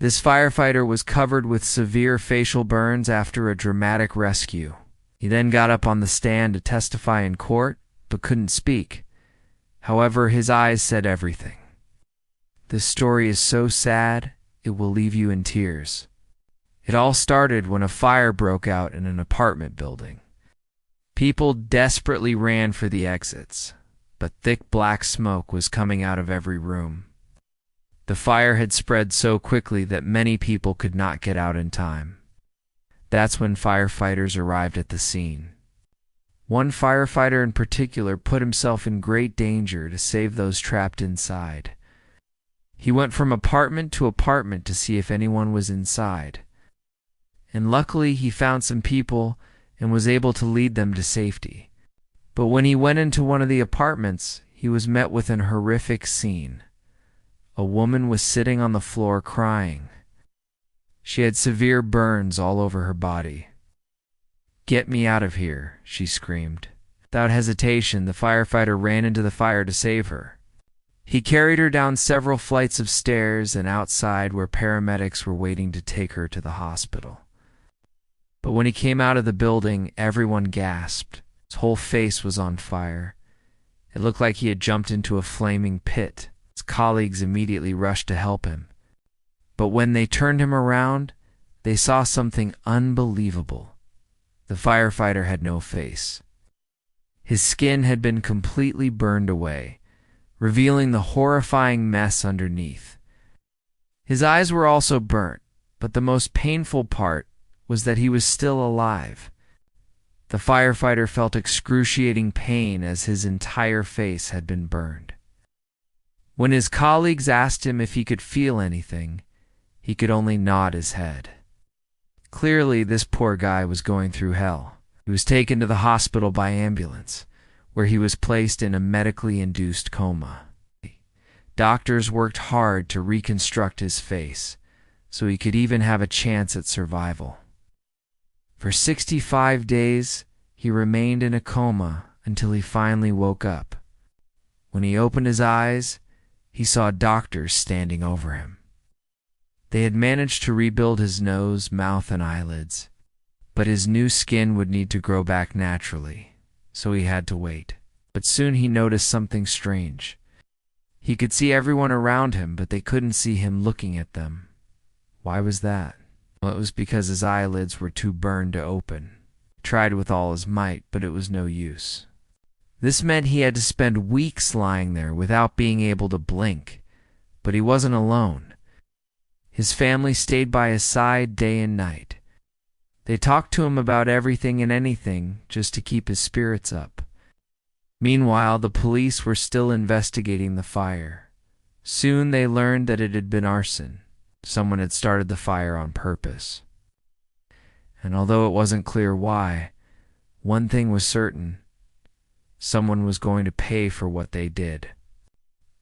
This firefighter was covered with severe facial burns after a dramatic rescue. He then got up on the stand to testify in court, but couldn't speak. However, his eyes said everything. This story is so sad, it will leave you in tears. It all started when a fire broke out in an apartment building. People desperately ran for the exits, but thick black smoke was coming out of every room. The fire had spread so quickly that many people could not get out in time. That's when firefighters arrived at the scene. One firefighter in particular put himself in great danger to save those trapped inside. He went from apartment to apartment to see if anyone was inside. And luckily he found some people and was able to lead them to safety. But when he went into one of the apartments, he was met with an horrific scene. A woman was sitting on the floor crying. She had severe burns all over her body. "Get me out of here," she screamed. Without hesitation, the firefighter ran into the fire to save her. He carried her down several flights of stairs and outside where paramedics were waiting to take her to the hospital. But when he came out of the building, everyone gasped. His whole face was on fire. It looked like he had jumped into a flaming pit. His colleagues immediately rushed to help him. But when they turned him around, they saw something unbelievable. The firefighter had no face. His skin had been completely burned away, revealing the horrifying mess underneath. His eyes were also burnt, but the most painful part was that he was still alive. The firefighter felt excruciating pain as his entire face had been burned. When his colleagues asked him if he could feel anything, he could only nod his head. Clearly, this poor guy was going through hell. He was taken to the hospital by ambulance, where he was placed in a medically induced coma. Doctors worked hard to reconstruct his face, so he could even have a chance at survival. For 65 days, he remained in a coma until he finally woke up. When he opened his eyes, he saw doctors standing over him. They had managed to rebuild his nose, mouth, and eyelids, but his new skin would need to grow back naturally, so he had to wait. But soon he noticed something strange. He could see everyone around him, but they couldn't see him looking at them. Why was that? Well, it was because his eyelids were too burned to open. He tried with all his might, but it was no use. This meant he had to spend weeks lying there without being able to blink. But he wasn't alone. His family stayed by his side day and night. They talked to him about everything and anything just to keep his spirits up. Meanwhile, the police were still investigating the fire. Soon they learned that it had been arson. Someone had started the fire on purpose. And although it wasn't clear why, one thing was certain. Someone was going to pay for what they did.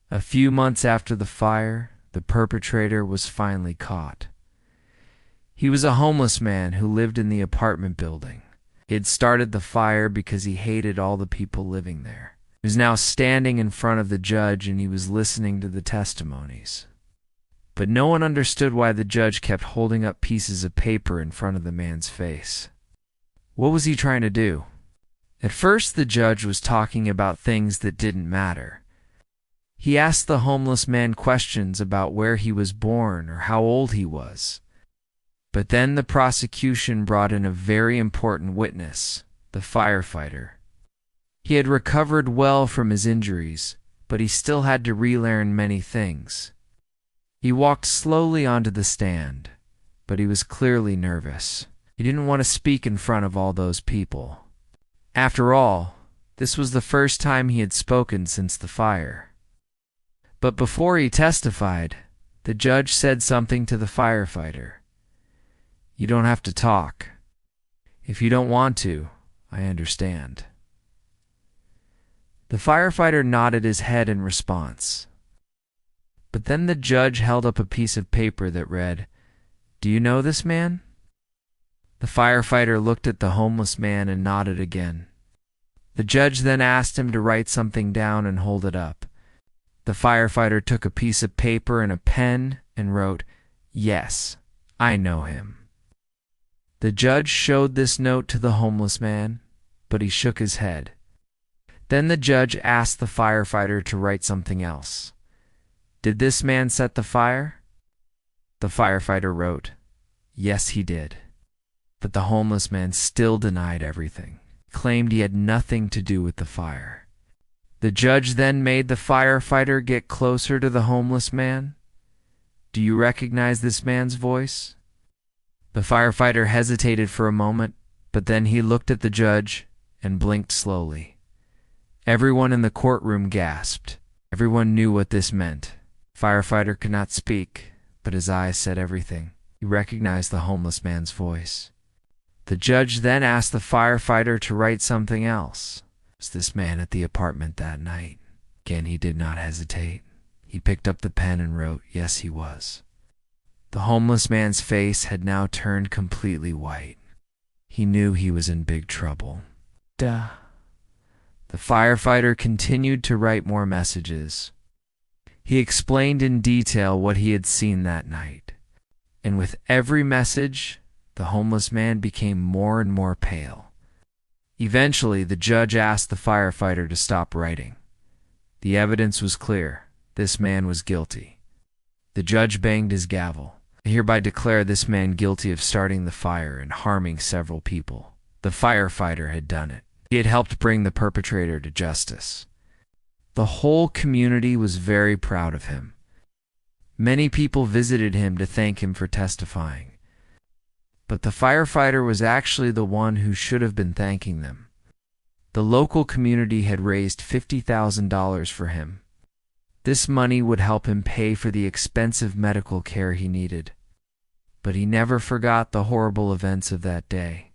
A few months after the fire, the perpetrator was finally caught. He was a homeless man who lived in the apartment building. He had started the fire because he hated all the people living there. He was now standing in front of the judge and he was listening to the testimonies. But no one understood why the judge kept holding up pieces of paper in front of the man's face. What was he trying to do? At first, the judge was talking about things that didn't matter. He asked the homeless man questions about where he was born or how old he was. But then the prosecution brought in a very important witness, the firefighter. He had recovered well from his injuries, but he still had to relearn many things. He walked slowly onto the stand, but he was clearly nervous. He didn't want to speak in front of all those people. After all, this was the first time he had spoken since the fire. But before he testified, the judge said something to the firefighter. "You don't have to talk. If you don't want to, I understand." The firefighter nodded his head in response. But then the judge held up a piece of paper that read, "Do you know this man?" The firefighter looked at the homeless man and nodded again. The judge then asked him to write something down and hold it up. The firefighter took a piece of paper and a pen and wrote, Yes, I know him. The judge showed this note to the homeless man, but he shook his head. Then the judge asked the firefighter to write something else. Did this man set the fire? The firefighter wrote, yes, he did. But the homeless man still denied everything, claimed he had nothing to do with the fire. The judge then made the firefighter get closer to the homeless man. Do you recognize this man's voice? The firefighter hesitated for a moment, but then he looked at the judge and blinked slowly. Everyone in the courtroom gasped. Everyone knew what this meant. Firefighter could not speak, but his eyes said everything. He recognized the homeless man's voice. The judge then asked the firefighter to write something else. Was this man at the apartment that night? Again, he did not hesitate. He picked up the pen and wrote, yes, he was. The homeless man's face had now turned completely white. He knew he was in big trouble. Duh. The firefighter continued to write more messages. He explained in detail what he had seen that night. And with every message, the homeless man became more and more pale. Eventually, the judge asked the firefighter to stop writing. The evidence was clear. This man was guilty. The judge banged his gavel. I hereby declare this man guilty of starting the fire and harming several people. The firefighter had done it. He had helped bring the perpetrator to justice. The whole community was very proud of him. Many people visited him to thank him for testifying. But the firefighter was actually the one who should have been thanking them. The local community had raised $50,000 for him. This money would help him pay for the expensive medical care he needed. But he never forgot the horrible events of that day.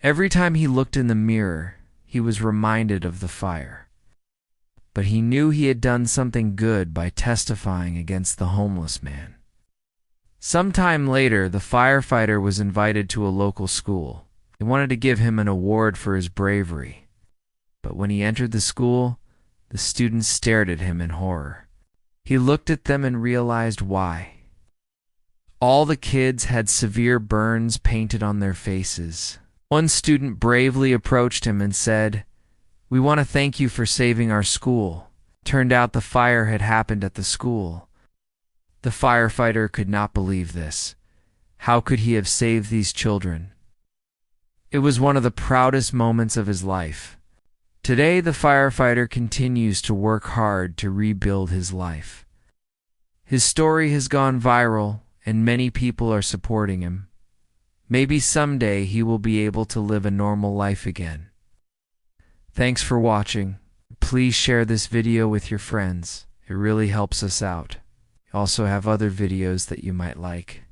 Every time he looked in the mirror, he was reminded of the fire. But he knew he had done something good by testifying against the homeless man. Sometime later, the firefighter was invited to a local school. They wanted to give him an award for his bravery. But when he entered the school, the students stared at him in horror. He looked at them and realized why. All the kids had severe burns painted on their faces. One student bravely approached him and said, "We want to thank you for saving our school." Turned out the fire had happened at the school. The firefighter could not believe this. How could he have saved these children? It was one of the proudest moments of his life. Today, the firefighter continues to work hard to rebuild his life. His story has gone viral, and many people are supporting him. Maybe someday he will be able to live a normal life again. Thanks for watching. Please share this video with your friends. It really helps us out. We also have other videos that you might like.